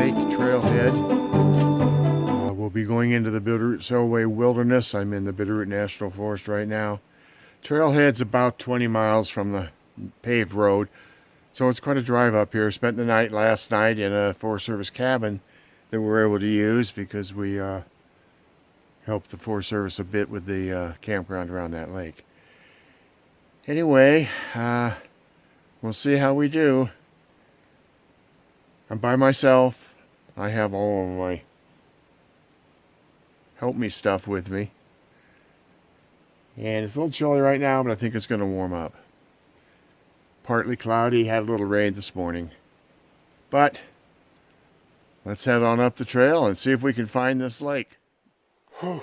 Lake trailhead. We'll be going into the Bitterroot Selway Wilderness. I'm in the Bitterroot National Forest right now. Trailhead's about 20 miles from the paved road, so it's quite a drive up here. Spent the night last night in a Forest Service cabin that we're able to use because we helped the Forest Service a bit with the campground around that lake. Anyway, we'll see how we do. I'm by myself. I have all of my help me stuff with me. And it's a little chilly right now, but I think it's going to warm up. Partly cloudy, had a little rain this morning. But let's head on up the trail and see if we can find this lake. Whew.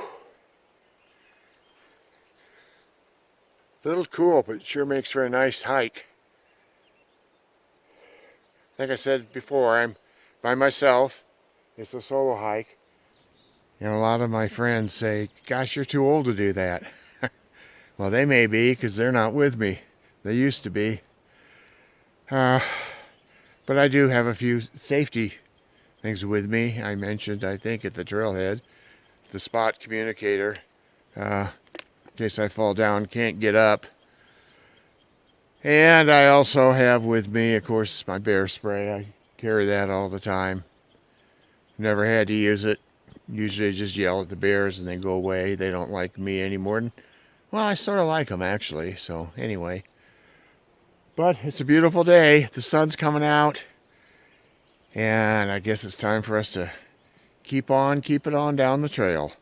A little cool, but it sure makes for a nice hike. Like I said before, I'm by myself. It's a solo hike. And a lot of my friends say, gosh, you're too old to do that. Well, they may be, because they're not with me. They used to be. But I do have a few safety things with me. I mentioned, I think, at the trailhead, the spot communicator, in case I fall down, can't get up. And I also have with me, of course, my bear spray. I carry that all the time. Never had to use it. Usually I just yell at the bears and they go away. They don't like me anymore. Well, I sort of like them, actually. So, anyway. But it's a beautiful day. The sun's coming out. And I guess it's time for us to keep it on down the trail.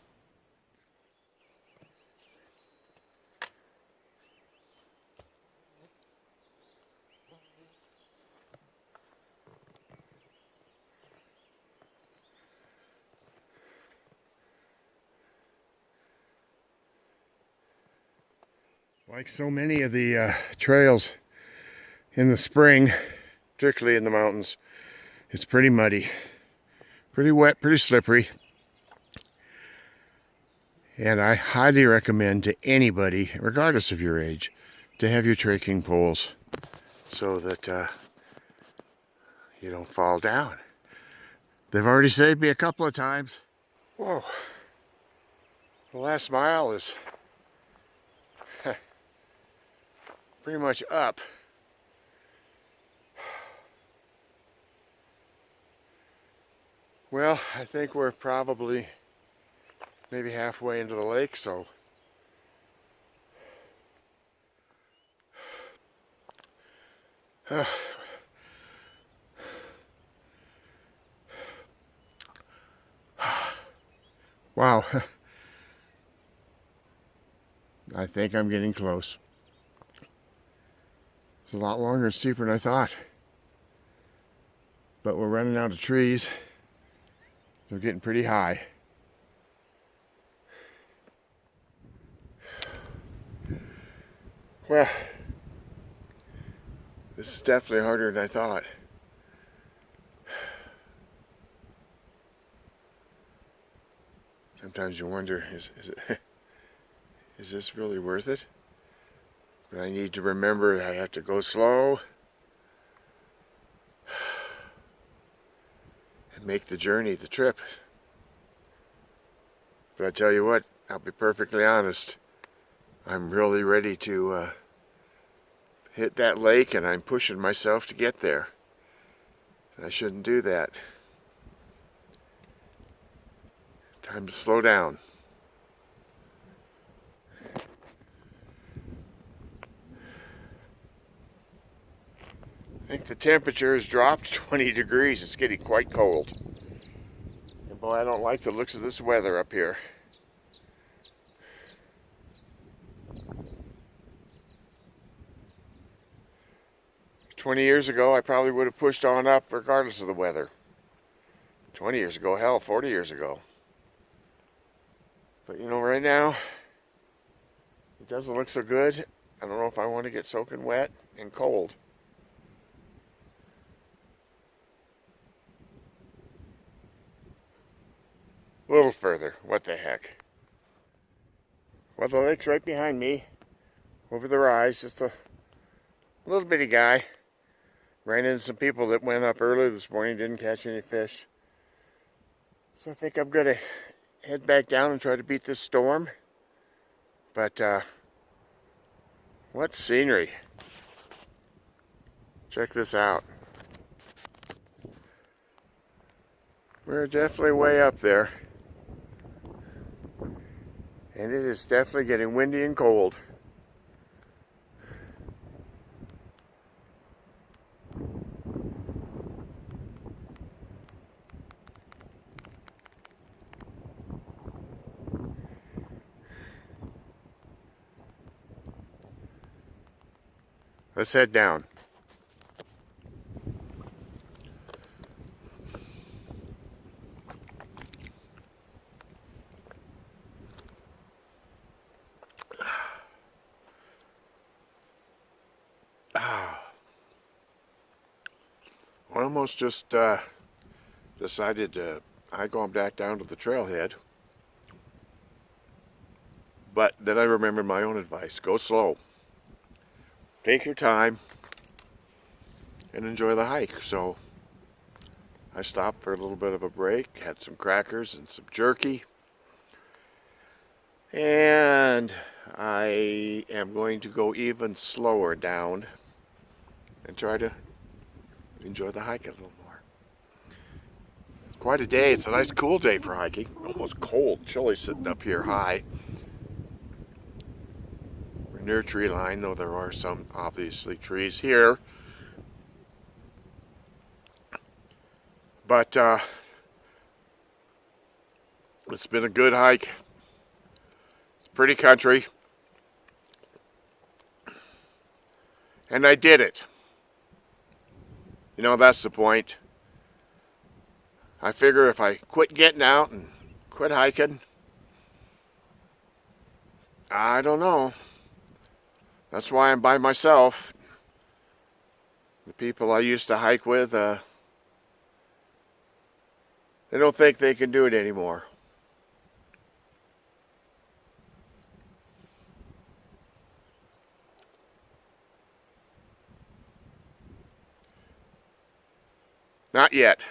Like so many of the trails in the spring, particularly in the mountains, it's pretty muddy, pretty wet, pretty slippery. And I highly recommend to anybody, regardless of your age, to have your trekking poles so that you don't fall down. They've already saved me a couple of times. Whoa. The last mile is pretty much up. Well, I think we're probably maybe halfway into the lake, so wow. I think I'm getting close. It's a lot longer and steeper than I thought. But we're running out of trees. They're getting pretty high. Well, this is definitely harder than I thought. Sometimes you wonder, is this really worth it? But I need to remember I have to go slow and make the journey, the trip. But I tell you what, I'll be perfectly honest, I'm really ready to hit that lake, and I'm pushing myself to get there. I shouldn't do that. Time to slow down. I think the temperature has dropped 20 degrees. It's getting quite cold. And boy, I don't like the looks of this weather up here. "20 years ago, I probably would have pushed on up regardless of the weather. 20 years ago, hell, 40 years ago. But you know, right now, it doesn't look so good. I don't know if I want to get soaking wet and cold. A little further, what the heck. Well, the lake's right behind me, over the rise, just a little bitty guy. Ran into some people that went up early this morning, didn't catch any fish. So I think I'm gonna head back down and try to beat this storm. But what scenery. Check this out. We're definitely way up there. And it is definitely getting windy and cold. Let's head down. I almost just decided to hike on back down to the trailhead. But then I remembered my own advice. Go slow. Take your time and enjoy the hike. So I stopped for a little bit of a break, had some crackers and some jerky. And I am going to go even slower down and try to enjoy the hike a little more. It's quite a day. It's a nice cool day for hiking. Almost cold, chilly sitting up here high. We're near tree line, though there are some obviously trees here. But it's been a good hike. It's pretty country. And I did it. You know, that's the point. I figure if I quit getting out and quit hiking, I don't know. That's why I'm by myself. The people I used to hike with, they don't think they can do it anymore. Not yet.